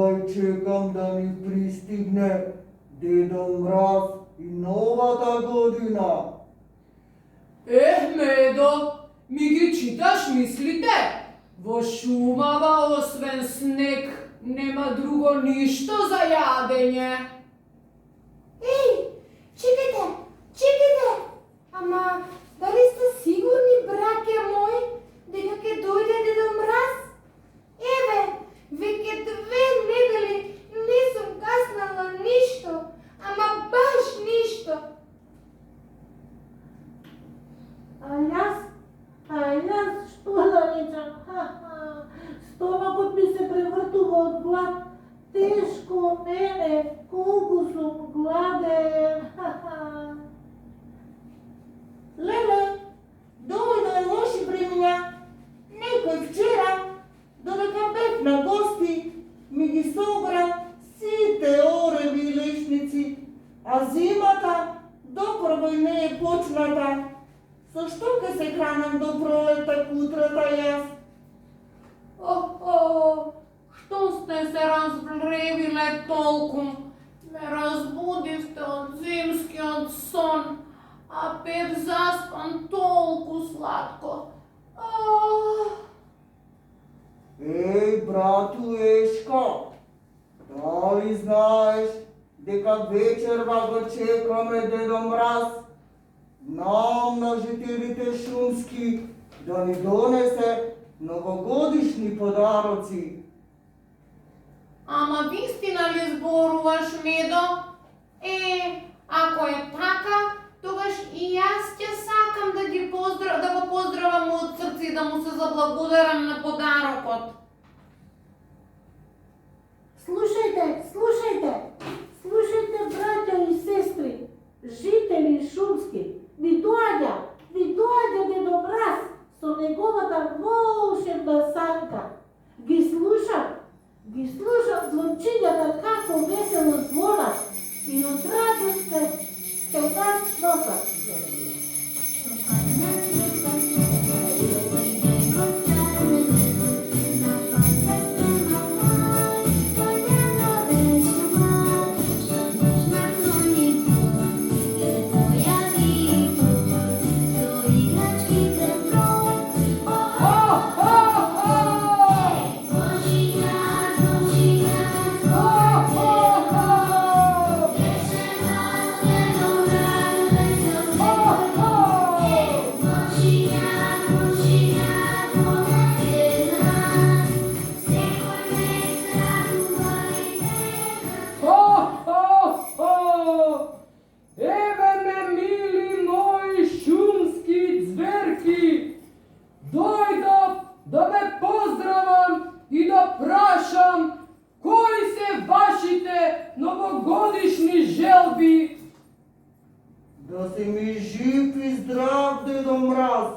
Komaj čekam da mi pristigne Dedo Mraz i nova ta godina. Medo, mi gi čitaš mislite? Vo šumava osven sneg, nema drugo ništo za jadenje. Ej, čekajte, ама дали сте сигурни, браќа мои, дека ќе дојде Дедо Мраз? Еве, веќе 2 недели не сум каснала ништо, ама баш ништо. А јас што да речам? Стомакот ми се превртува од глад. Тешко мене, колку сум гладен. Леле, дојде лоши времења. Некој вчера, додека бев на гости, ми ги собра сите ореви и лешници, а зимата допрво и не е почната. Со што ќе се хранам до пролета кутрата јас? Што сте се разревиле толку? Ме разбудивте од зимскиот сон, а бев заспан толку сладко. Ej, bratu Ешко, дали знаеш дека вечерва го чекаме Дедо Мраз? Нам на жителите шумски да ни донесе новогодишни подароци. Ама вистина ли зборуваш, Медо? Ако е така, тогаш и јас ќе сакам да го поздравам од срце и да му се заблагодарам на подарокот. Слушајте, браќа и сестри, жители шумски, ви доаѓа Дедо Мраз со неговата волшебна санка. Ги слушам звончињата како весело звонат и од радост ќе нас носат. Да си ми жив и здрав, Дедо Мраз,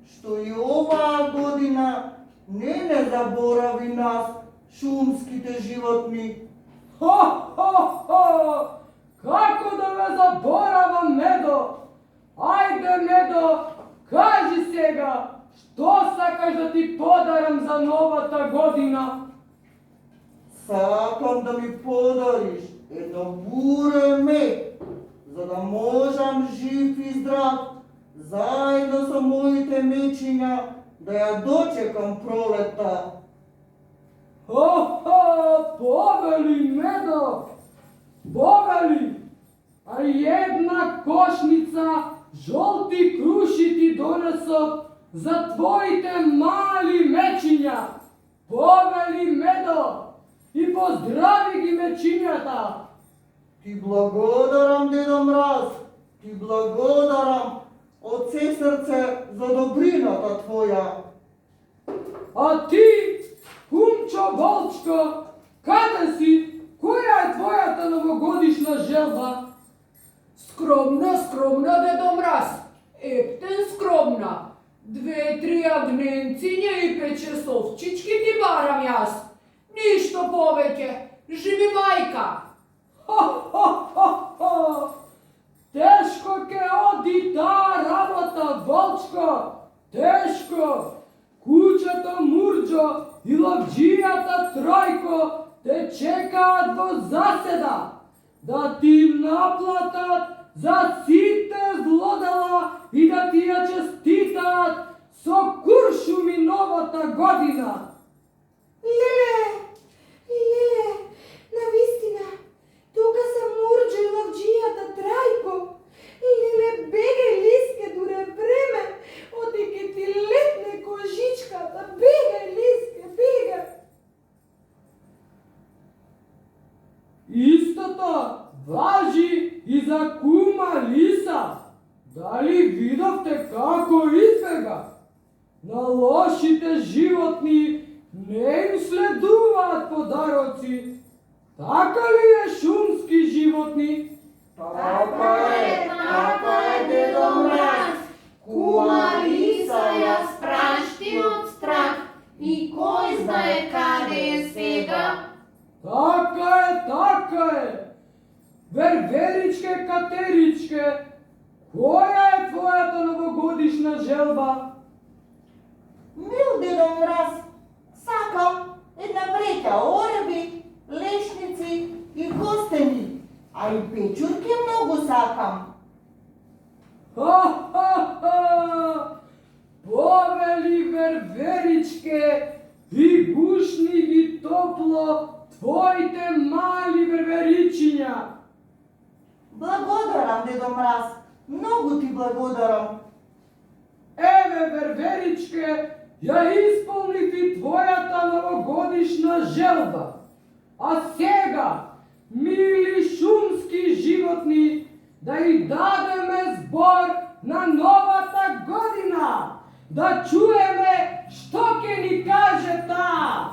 што и оваа година не заборави нас, шумските животни. Како да ме заборавам, Медо? Ајде, Медо, кажи сега, што сакаш да ти подарам за новата година? Сакам да ми подариш едно буре мед, за да можам жив и здрав, заедно со моите мечиња, да ја дочекам пролета. Повели, Медо, повели, а една кошница жолти круши ти донесов за твоите мали мечиња. Повели, Медо, и поздрави ги мечињата. Ти благодарам, Дедо Мраз, ти благодарам од се срце за добрината твоја. А ти, кумчо Волчко, каде си? Која е твојата новогодишна желба? Скромна, Дедо Мраз. Ептен скромна. 2-3 агненциња и 5-6 овчички ти барам јас. Ништо повеќе. Живи мајка. Тешко ке оди таа работа, Волчко. Тешко. Куќата Мурџо и лавџијата Трајко те чекаат во заседа да ти наплатат за сите злодела и да ти ја честитаат со куршуми новата година. Леле, навистина, тука сам урđe лавđијата Трајко. Леле, бегај лиске дуре време, одеке ти летне кожичката, бегај лиске, бегај. Истото важи и за кума Лиса. Дали видовте како избега? На лошите животни не им следуваат подароци. Така ли е шумски животни? Така е, Дедо Мраз. Кума Лиса ја спрашти од страх и кој знае каде е сега. Така е. Верверичке, катеричке, која е твојата новогодишна желба? Мил Дедо Мраз, сакам една вреќа ореби, лешници и гостени, а и печурки многу сакам. Ха-ха-ха! Повели верверичке и гушни ги топло твоите мали верверичиња. Благодарам, Дедо Мраз, многу ти благодарам. Еве верверичке, ја исполнив и твојата новогодишна желба. А сега, мили шумски животни, да и дадеме збор на новата година, да чуеме што ќе ни каже таа.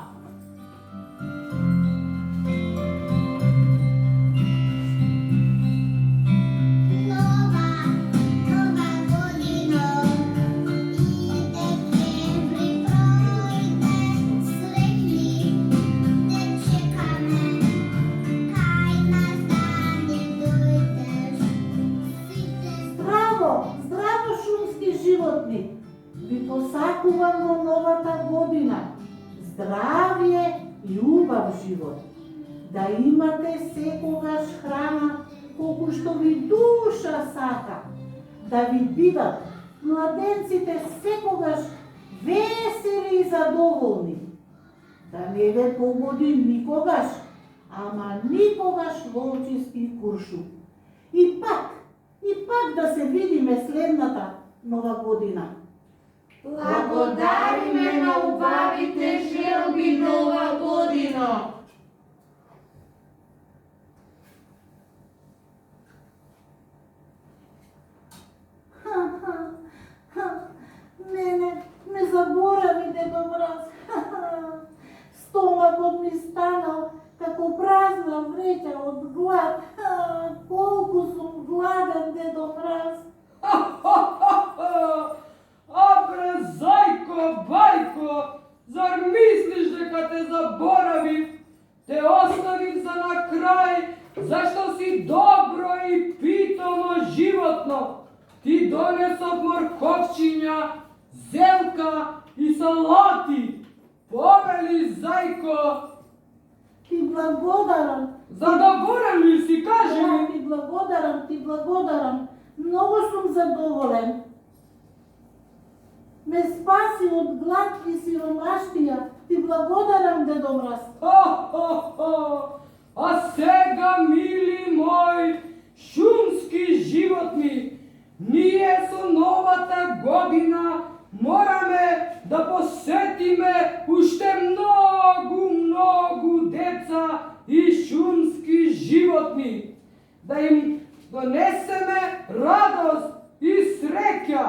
Nova godina, i projde, sretni, te čekame, kaj nas dane dojdeš, site Здраво, шумски животни! Ви посакувам во новата година здравје и убав живот. Да имате секогаш храна колку што ви душа сака. Да ви бидат младенците секогаш весели и задоволни. Да не ве погоди никогаш, ама никогаш волчиски куршум. И пак да се видиме следната нова година. Благодариме на убавите желби нова година. Не заборави, Дедо Мраз. Стомакот ми станал како празна вреќа од глад. Колку сум гладен, Дедо Мраз. Абре, зајко, бајко, зар мислиш дека те заборавив? Те оставив за на крај, зашто си добро и питомо животно. Ти донесов морковчиња, зелка и салати. Повели, зајко. Ти благодарам. Задоволен ли си, кажи Да, ми? ти благодарам. Многу сум задоволен. Ме спаси од глад и сиромаштија. Ти благодарам, Дедо Мраз. А сега, мили мои шумски животни, ние со новата година мораме да посетиме уште многу деца и шумски животни, да им донесеме радост и среќа.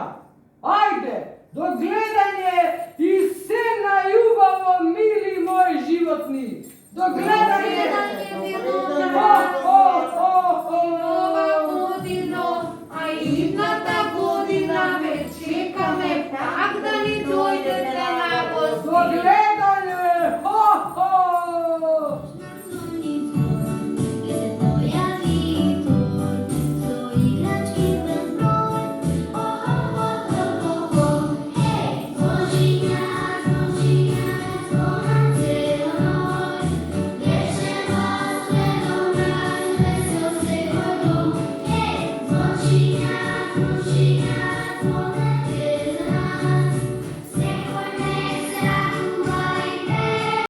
Ајде, до гледање и се најубаво, мили мои животни. До гледање! Дедо